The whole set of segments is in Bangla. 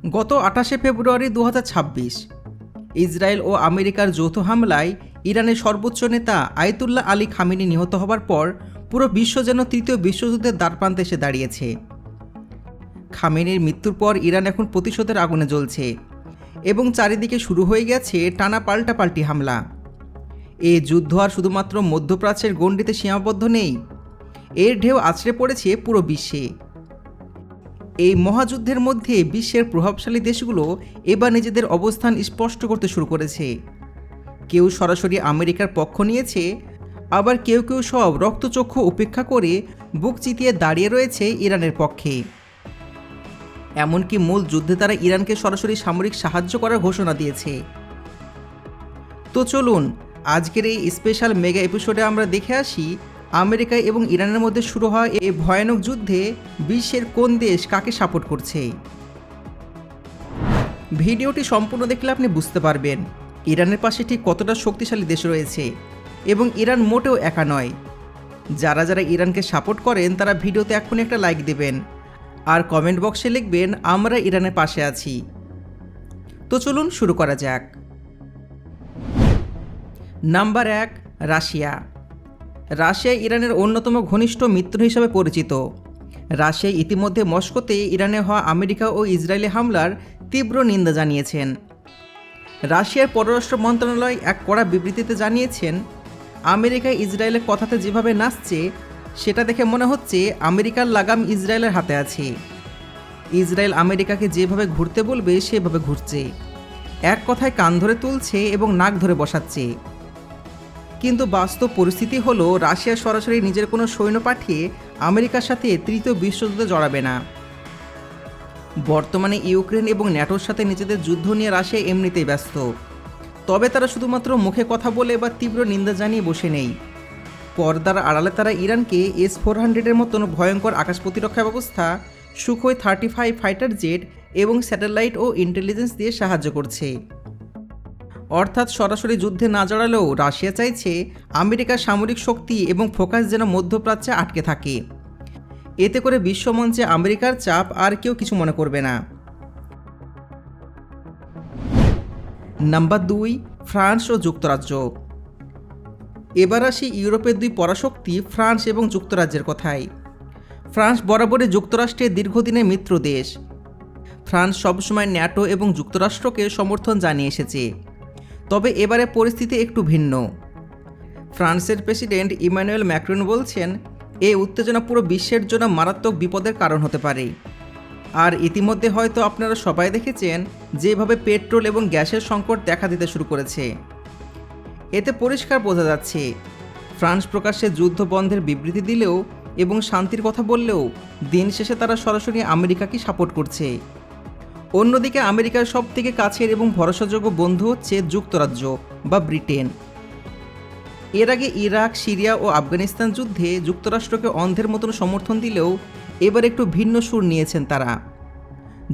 গত 28শে ফেব্রুয়ারি 2026 ইসরায়েল ও আমেরিকার যৌথ হামলায় ইরানের সর্বোচ্চ নেতা আয়াতুল্লাহ আলী খামেনি নিহত হবার পর পুরো বিশ্ব যেন তৃতীয় বিশ্বযুদ্ধের দ্বারপ্রান্তে এসে দাঁড়িয়েছে। খামেনির মৃত্যুর পর ইরান এখন প্রতিশোধের আগুনে জ্বলছে এবং চারিদিকে শুরু হয়ে গেছে টানা পাল্টাপাল্টি হামলা। এই যুদ্ধ আর শুধুমাত্র মধ্যপ্রাচ্যের গণ্ডিতে সীমাবদ্ধ নেই, এর ঢেউ আছড়ে পড়েছে পুরো বিশ্বে। এই মহাযুদ্ধের মধ্যে বিশ্বের প্রভাবশালী দেশগুলো এবার নিজেদের অবস্থান স্পষ্ট করতে শুরু করেছে। কেউ সরাসরি আমেরিকার পক্ষ নিয়েছে, আবার কেউ কেউ সব রক্তচক্ষু উপেক্ষা করে বুক চিতিয়ে দাঁড়িয়ে রয়েছে ইরানের পক্ষে। এমনকি মূল যুদ্ধে তারা ইরানকে সরাসরি সামরিক সাহায্য করার ঘোষণা দিয়েছে। তো চলুন আজকের এই স্পেশাল মেগা এপিসোডে আমরা দেখে আসি আমেরিকা এবং ইরানের মধ্যে শুরু হওয়া এই ভয়ানক যুদ্ধে বিশ্বের কোন দেশ কাকে সাপোর্ট করছে। ভিডিওটি সম্পূর্ণ দেখলে আপনি বুঝতে পারবেন ইরানের পাশে ঠিক কতটা শক্তিশালী দেশ রয়েছে এবং ইরান মোটেও একা নয়। যারা যারা ইরানকে সাপোর্ট করেন তারা ভিডিওতে এখনই একটা লাইক দেবেন আর কমেন্ট বক্সে লিখবেন আমরা ইরানের পাশে আছি। তো চলুন শুরু করা যাক। Number 1, Russia. রাশিয়া ইরানের অন্যতম ঘনিষ্ঠ মিত্র হিসাবে পরিচিত। রাশিয়া ইতিমধ্যে মস্কোতে ইরানে হওয়া আমেরিকা ও ইসরায়েলি হামলার তীব্র নিন্দা জানিয়েছেন। রাশিয়ার পররাষ্ট্র মন্ত্রণালয় এক কড়া বিবৃতিতে জানিয়েছেন, আমেরিকা ইসরায়েলের কথাতে যেভাবে নাচছে সেটা দেখে মনে হচ্ছে আমেরিকার লাগাম ইসরায়েলের হাতে আছে। ইসরায়েল আমেরিকাকে যেভাবে ঘুরতে বলবে সেভাবে ঘুরছে, এক কথায় কান ধরে তুলছে এবং নাক ধরে বসাচ্ছে। কিন্তু বাস্তব পরিস্থিতি হলো রাশিয়া সরাসরি নিজের কোনো সৈন্য পাঠিয়ে আমেরিকার সাথে তৃতীয় বিশ্বযুদ্ধে জড়াবে না। বর্তমানে ইউক্রেন এবং ন্যাটোর সাথে নিজেদের যুদ্ধ নিয়ে রাশিয়া এমনিতেই ব্যস্ত। তবে তারা শুধুমাত্র মুখে কথা বলে বা তীব্র নিন্দা জানিয়ে বসে নেই। পর্দার আড়ালে তারা ইরানকে S-400-এর মতন ভয়ঙ্কর আকাশ প্রতিরক্ষা ব্যবস্থা, সুখোই 35 ফাইটার জেট এবং স্যাটেলাইট ও ইন্টেলিজেন্স দিয়ে সাহায্য করছে। অর্থাৎ সরাসরি যুদ্ধে না জড়ালেও রাশিয়া চাইছে আমেরিকার সামরিক শক্তি এবং ফোকাস যেন মধ্যপ্রাচ্যে আটকে থাকে। এতে করে বিশ্বমঞ্চে আমেরিকার চাপ আর কেউ কিছু মনে করবে না। নাম্বার 2, ফ্রান্স ও যুক্তরাজ্য। এবার আসি ইউরোপের দুই পরাশক্তি ফ্রান্স এবং যুক্তরাজ্যের কথায়। ফ্রান্স বরাবরই যুক্তরাষ্ট্রের দীর্ঘদিনের মিত্র দেশ। ফ্রান্স সবসময় ন্যাটো এবং যুক্তরাষ্ট্রকে সমর্থন জানিয়ে এসেছে। তবে এবারে পরিস্থিতি একটু ভিন্ন। ফ্রান্সের প্রেসিডেন্ট ইমানুয়েল ম্যাক্রন বলছেন, এই উত্তেজনা পুরো বিশ্বের জন্য মারাত্মক বিপদের কারণ হতে পারে। আর ইতিমধ্যে হয়তো আপনারা সবাই দেখেছেন যেভাবে পেট্রোল এবং গ্যাসের সংকট দেখা দিতে শুরু করেছে। এতে পরিষ্কার বোঝা যাচ্ছে ফ্রান্স প্রকাশ্যে যুদ্ধ বন্ধের বিবৃতি দিলেও এবং শান্তির কথা বললেও দিন শেষে তারা সরাসরি আমেরিকাকে সাপোর্ট করছে। অন্যদিকে আমেরিকার সবথেকে কাছের এবং ভরসাযোগ্য বন্ধু হচ্ছে যুক্তরাজ্য বা ব্রিটেন। এর আগে ইরাক, সিরিয়া ও আফগানিস্তান যুদ্ধে যুক্তরাষ্ট্রকে অন্ধের মতন সমর্থন দিলেও এবার একটু ভিন্ন সুর নিয়েছেন তারা।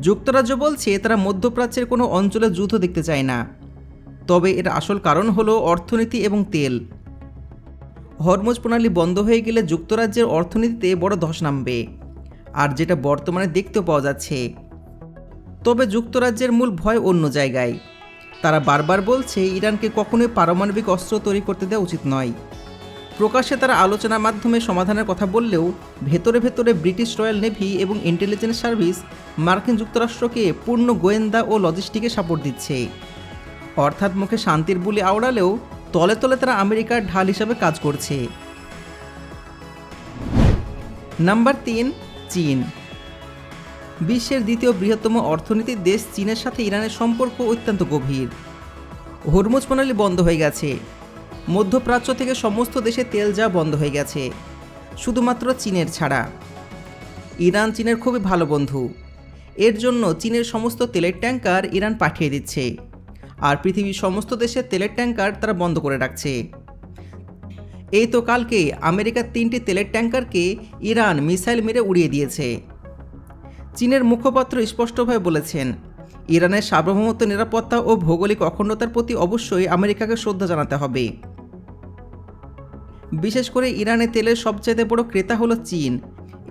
যুক্তরাজ্য বলছে তারা মধ্যপ্রাচ্যের কোনো অঞ্চলে যুদ্ধ দেখতে চায় না। তবে এর আসল কারণ হলো অর্থনীতি এবং তেল। হরমুজ প্রণালী বন্ধ হয়ে গেলে যুক্তরাজ্যের অর্থনীতিতে বড় ধস নামবে, আর যেটা বর্তমানে দেখতেও পাওয়া যাচ্ছে। তবে যুক্তরাজ্যের মূল ভয় অন্য জায়গায়। তারা বারবার বলছে ইরানকে কখনোই পারমাণবিক অস্ত্র তৈরি করতে দেওয়া উচিত নয়। প্রকাশ্যে তারা আলোচনার মাধ্যমে সমাধানের কথা বললেও ভেতরে ভেতরে ব্রিটিশ রয়্যাল নেভি এবং ইন্টেলিজেন্স সার্ভিস মার্কিন যুক্তরাষ্ট্রকে পূর্ণ গোয়েন্দা ও লজিস্টিকে সাপোর্ট দিচ্ছে। অর্থাৎ মুখে শান্তির বুলি আওড়ালেও তলে তলে তারা আমেরিকার ঢাল হিসাবে কাজ করছে। নাম্বার 3, চীন। বিশ্বের দ্বিতীয় বৃহত্তম অর্থনীতির দেশ চীনের সাথে ইরানের সম্পর্ক অত্যন্ত গভীর। হরমুজ প্রণালী বন্ধ হয়ে গেছে। মধ্যপ্রাচ্য থেকে সমস্ত দেশে তেল যাওয়া বন্ধ হয়ে গেছে, শুধুমাত্র চীনের ছাড়া। ইরান চীনের খুবই ভালো বন্ধু। এর জন্য চীনের সমস্ত তেলের ট্যাঙ্কার ইরান পাঠিয়ে দিচ্ছে, আর পৃথিবীর সমস্ত দেশের তেলের ট্যাঙ্কার তারা বন্ধ করে রাখছে। এই তো কালকে আমেরিকার 3টি তেলের ট্যাঙ্কারকে ইরান মিসাইল মেরে উড়িয়ে দিয়েছে। চীনের মুখপাত্র স্পষ্টভাবে বলেছেন, ইরানের সার্বভৌমত্ব, নিরাপত্তা ও ভৌগোলিক অখণ্ডতার প্রতি অবশ্যই আমেরিকাকে শ্রদ্ধা জানাতে হবে। বিশেষ করে ইরানের তেলের সবচেয়ে বড় ক্রেতা হলো চীন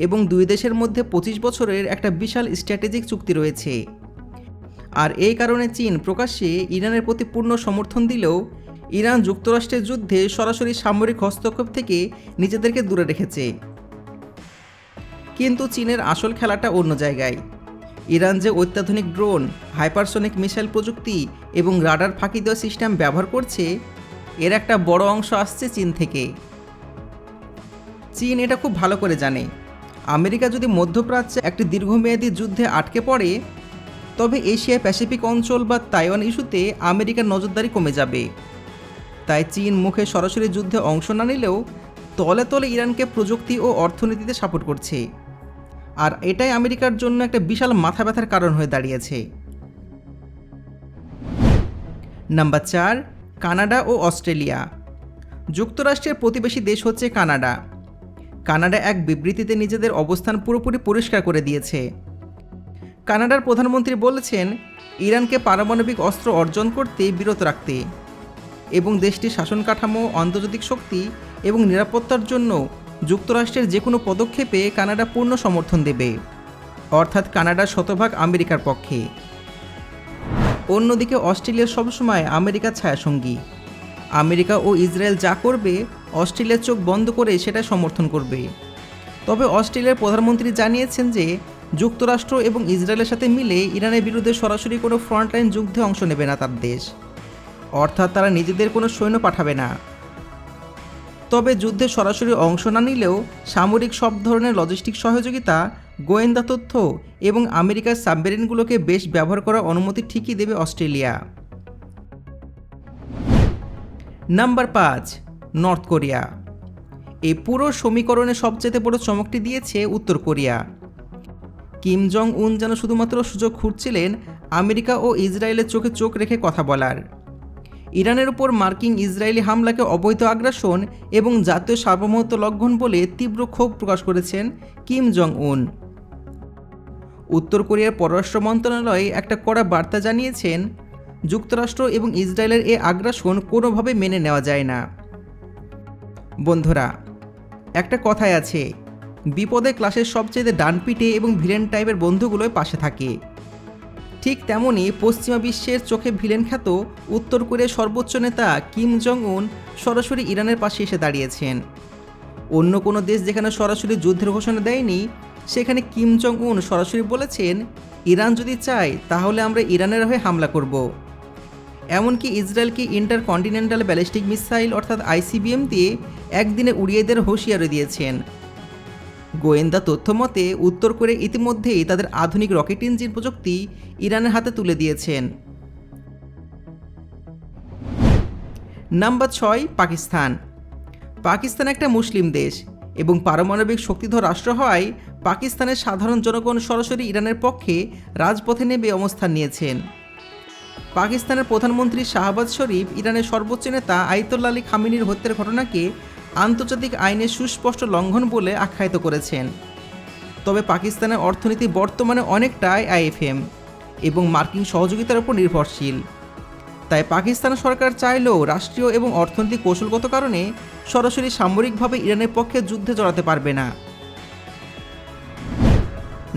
এবং দুই দেশের মধ্যে 25 বছরের একটা বিশাল স্ট্র্যাটেজিক চুক্তি রয়েছে। আর এই কারণে চীন প্রকাশ্যে ইরানের প্রতি পূর্ণ সমর্থন দিলেও ইরান যুক্তরাষ্ট্রের যুদ্ধে সরাসরি সামরিক হস্তক্ষেপ থেকে নিজেদেরকে দূরে রেখেছে। কিন্তু চীনের আসল খেলাটা অন্য জায়গায়। ইরান যে অত্যাধুনিক ড্রোন, হাইপারসনিক মিসাইল প্রযুক্তি এবং রাডার ফাঁকি দেওয়া সিস্টেম ব্যবহার করছে, এর একটা বড় অংশ আসছে চীন থেকে। চীন এটা খুব ভালো করে জানে, আমেরিকা যদি মধ্যপ্রাচ্যে একটি দীর্ঘমেয়াদী যুদ্ধে আটকে পড়ে, তবে এশিয়া প্যাসিফিক অঞ্চল বা তাইওয়ান ইস্যুতে আমেরিকার নজরদারি কমে যাবে। তাই চীন মুখে সরাসরি যুদ্ধে অংশ না নিলেও তলে তলে ইরানকে প্রযুক্তি ও অর্থনীতিতে সাপোর্ট করছে। আর এটাই আমেরিকার জন্য একটা বিশাল মাথা ব্যথার কারণ হয়ে দাঁড়িয়েছে। নাম্বার 4, কানাডা ও অস্ট্রেলিয়া। যুক্তরাষ্ট্রের প্রতিবেশী দেশ হচ্ছে কানাডা। কানাডা এক বিবৃতিতে নিজেদের অবস্থান পুরোপুরি পরিষ্কার করে দিয়েছে। কানাডার প্রধানমন্ত্রী বলেছেন, ইরানকে পারমাণবিক অস্ত্র অর্জন করতে বিরত রাখতে এবং দেশটির শাসন কাঠামো, আন্তর্জাতিক শক্তি এবং নিরাপত্তার জন্য যুক্তরাষ্ট্রের যে কোনো পদক্ষেপে কানাডা পূর্ণ সমর্থন দেবে, অর্থাৎ কানাডা শতভাগ আমেরিকার পক্ষে। অন্যদিকে অস্ট্রেলিয়া সবসময় আমেরিকার ছায়াসঙ্গী। আমেরিকা ও ইসরায়েল যা করবে, অস্ট্রেলিয়ার চোখ বন্ধ করে সেটা সমর্থন করবে। তবে অস্ট্রেলিয়ার প্রধানমন্ত্রী জানিয়েছেন যে যুক্তরাষ্ট্র এবং ইসরায়েলের সাথে মিলে ইরানের বিরুদ্ধে সরাসরি কোনো ফ্রন্টলাইন যুদ্ধে অংশ নেবে না তার দেশ, অর্থাৎ তারা নিজেদের কোনো সৈন্য পাঠাবে না। তবে যুদ্ধে সরাসরি অংশ না নিলেও সামরিক সব ধরনের লজিস্টিক সহযোগিতা, গোয়েন্দা তথ্য এবং আমেরিকার সাবমেরিনগুলোকে বেশ ব্যবহার করার অনুমতি ঠিকই দেবে অস্ট্রেলিয়া। Number 5, north Korea. এই পুরো সমীকরণে সবচেয়ে বড় চমকটি দিয়েছে উত্তর কোরিয়া। কিম জং উন যেন শুধুমাত্র সুযোগ খুঁজছিলেন আমেরিকা ও ইসরায়েলের চোখে চোখ রেখে কথা বলার। ইরানের উপর মার্কিন ইসরায়েলি হামলাকে অবৈধ আগ্রাসন এবং জাতীয় সার্বভৌমত্ব লঙ্ঘন বলে তীব্র ক্ষোভ প্রকাশ করেছেন কিম জং উন। উত্তর কোরিয়ার পররাষ্ট্র মন্ত্রণালয় একটা কড়া বার্তা জানিয়েছেন, যুক্তরাষ্ট্র এবং ইসরায়েলের এই আগ্রাসন কোনোভাবে মেনে নেওয়া যায় না। বন্ধুরা, একটা কথাই আছে, বিপদে ক্লাসের সবচেয়ে ডানপিটে এবং ভিলেন টাইপের বন্ধুগুলোই পাশে থাকে। ঠিক তেমনই পশ্চিমা বিশ্বের চোখে ভিলেন খ্যাত উত্তর কোরিয়ার সর্বোচ্চ নেতা কিম জং উন সরাসরি ইরানের পাশে এসে দাঁড়িয়েছেন। অন্য কোনো দেশ যেখানে সরাসরি যুদ্ধের ঘোষণা দেয়নি, সেখানে কিম জং উন সরাসরি বলেছেন, ইরান যদি চায় তাহলে আমরা ইরানের হয়ে হামলা করব। এমনকি ইসরায়েলকে ইন্টারকন্টিনেন্টাল ব্যালিস্টিক মিসাইল অর্থাৎ ICBM দিয়ে একদিনে উড়িয়ে দেওয়ার হুঁশিয়ারি দিয়েছেন। গোয়েন্দা তথ্য মতে উত্তর কোরিয়া ইতিমধ্যেই তাদের আধুনিক রকেট ইঞ্জিন প্রযুক্তি ইরানের হাতে তুলে দিয়েছেন। নাম্বার 6, পাকিস্তান। পাকিস্তান একটা মুসলিম দেশ এবং পারমাণবিক শক্তিধর রাষ্ট্র হওয়ায় পাকিস্তানের সাধারণ জনগণ সরাসরি ইরানের পক্ষে রাজপথে নেমে অবস্থান নিয়েছেন। পাকিস্তানের প্রধানমন্ত্রী শাহবাজ শরীফ ইরানের সর্বোচ্চ নেতা আয়াতুল্লাহ আলী খামেনির হত্যার ঘটনাকে আন্তর্জাতিক আইনের সুস্পষ্ট লঙ্ঘন বলে আখ্যায়িত করেছেন। তবে পাকিস্তানের অর্থনীতি বর্তমানে অনেকটাই IFM এবং মার্কিন সহযোগিতার উপর নির্ভরশীল। তাই পাকিস্তান সরকার চাইলেও রাষ্ট্রীয় এবং অর্থনৈতিক কৌশলগত কারণে সরাসরি সামরিকভাবে ইরানের পক্ষে যুদ্ধে জড়াতে পারবে না।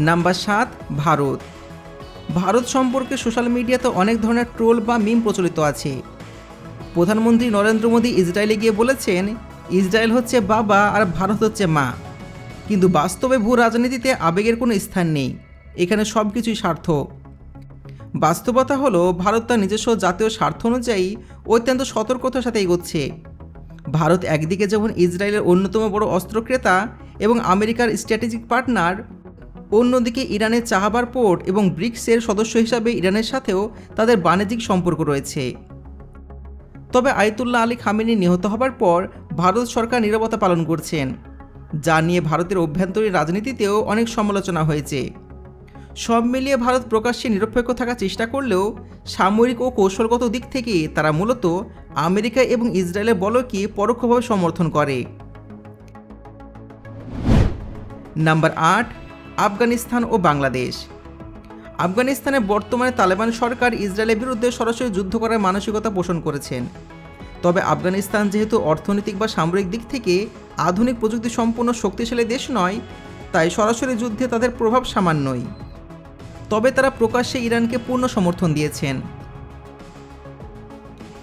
নাম্বার 7, ভারত। ভারত সম্পর্কে সোশ্যাল মিডিয়াতে অনেক ধরনের ট্রোল বা মিম প্রচলিত আছে। প্রধানমন্ত্রী নরেন্দ্র মোদী ইসরায়েলে গিয়ে বলেছেন, ইসরায়েল হচ্ছে বাবা আর ভারত হচ্ছে মা। কিন্তু বাস্তবে ভূ রাজনীতিতে আবেগের কোনো স্থান নেই, এখানে সব কিছুই স্বার্থ। বাস্তবতা হলো ভারত তার নিজস্ব জাতীয় স্বার্থ অনুযায়ী অত্যন্ত সতর্কতার সাথে এগোচ্ছে। ভারত একদিকে যেমন ইসরায়েলের অন্যতম বড় অস্ত্র ক্রেতা এবং আমেরিকার স্ট্র্যাটেজিক পার্টনার, অন্যদিকে ইরানের চাহাবার পোর্ট এবং ব্রিক্সের সদস্য হিসাবে ইরানের সাথেও তাদের বাণিজ্যিক সম্পর্ক রয়েছে। তবে আয়াতুল্লাহ আলী খামেনি নিহত হবার পর ভারত সরকার নীরবতা পালন করছেন, যা নিয়ে ভারতের অভ্যন্তরীণ রাজনীতিতেও অনেক সমালোচনা হয়েছে। সব মিলিয়ে ভারত প্রকাশ্যে নিরপেক্ষ থাকার চেষ্টা করলেও সামরিক ও কৌশলগত দিক থেকে তারা মূলত আমেরিকা এবং ইসরায়েলের বলকে পরোক্ষভাবে সমর্থন করে। নাম্বার 8, আফগানিস্তান ও বাংলাদেশ। আফগানিস্তানে বর্তমানে তালেবান সরকার ইসরায়েলের বিরুদ্ধে সরাসরি যুদ্ধ করার মানসিকতা পোষণ করেছেন। তবে আফগানিস্তান যেহেতু অর্থনৈতিক বা সামরিক দিক থেকে আধুনিক প্রযুক্তি সম্পন্ন শক্তিশালী দেশ নয়, তাই সরাসরি যুদ্ধে তাদের প্রভাব সামান্যই। তবে তারা প্রকাশ্যে ইরানকে পূর্ণ সমর্থন দিয়েছেন।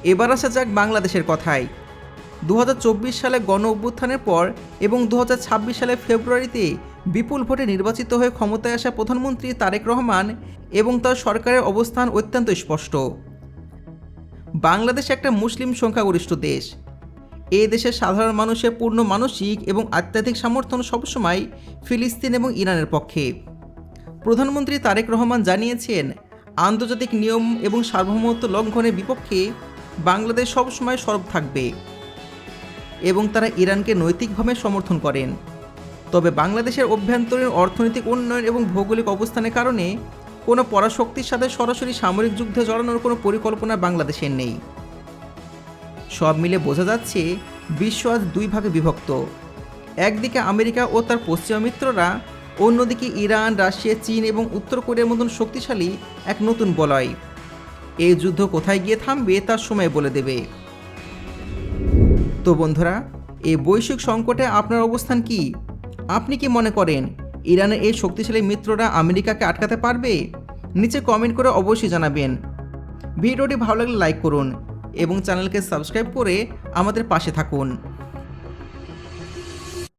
এবার আসা যাক বাংলাদেশের কথায়। 2024 সালে গণ অভ্যুত্থানের পর এবং 2026 সালের ফেব্রুয়ারিতে বিপুল ভোটে নির্বাচিত হয়ে ক্ষমতায় আসা প্রধানমন্ত্রী তারেক রহমান এবং তার সরকারের অবস্থান অত্যন্ত স্পষ্ট। বাংলাদেশ একটা মুসলিম সংখ্যাগরিষ্ঠ দেশ। এই দেশের সাধারণ মানুষের পূর্ণ মানসিক এবং আধ্যাত্মিক সমর্থন সবসময় ফিলিস্তিন এবং ইরানের পক্ষে। প্রধানমন্ত্রী তারেক রহমান জানিয়েছেন, আন্তর্জাতিক নিয়ম এবং সার্বভৌমত্ব লঙ্ঘনের বিপক্ষে বাংলাদেশ সবসময় সরব থাকবে এবং তারা ইরানকে নৈতিকভাবে সমর্থন করেন। তবে বাংলাদেশের অভ্যন্তরীণ অর্থনৈতিক উন্নয়ন এবং ভৌগোলিক অবস্থানের কারণে কোনো পরাশক্তির সাথে সরাসরি সামরিক যুদ্ধে জড়ানোর কোনো পরিকল্পনা বাংলাদেশের নেই। সব মিলে বোঝা যাচ্ছে বিশ্ব আজ দুই ভাগে বিভক্ত। একদিকে আমেরিকা ও তার পশ্চিমা মিত্ররা, অন্যদিকে ইরান, রাশিয়া, চীন এবং উত্তর কোরিয়ার মতন শক্তিশালী এক নতুন বলয়। এই যুদ্ধ কোথায় গিয়ে থামবে তার সময় বলে দেবে। তো বন্ধুরা, এই বৈশ্বিক সংকটে আপনার অবস্থান কি? আপনি কি মনে করেন ইরানের এই শক্তিশালী মিত্ররা আমেরিকাকে আটকাতে পারবে? নিচে কমেন্ট করে অবশ্যই জানাবেন। ভিডিওটি ভালো লাগলে লাইক করুন এবং চ্যানেলকে সাবস্ক্রাইব করে আমাদের পাশে থাকুন।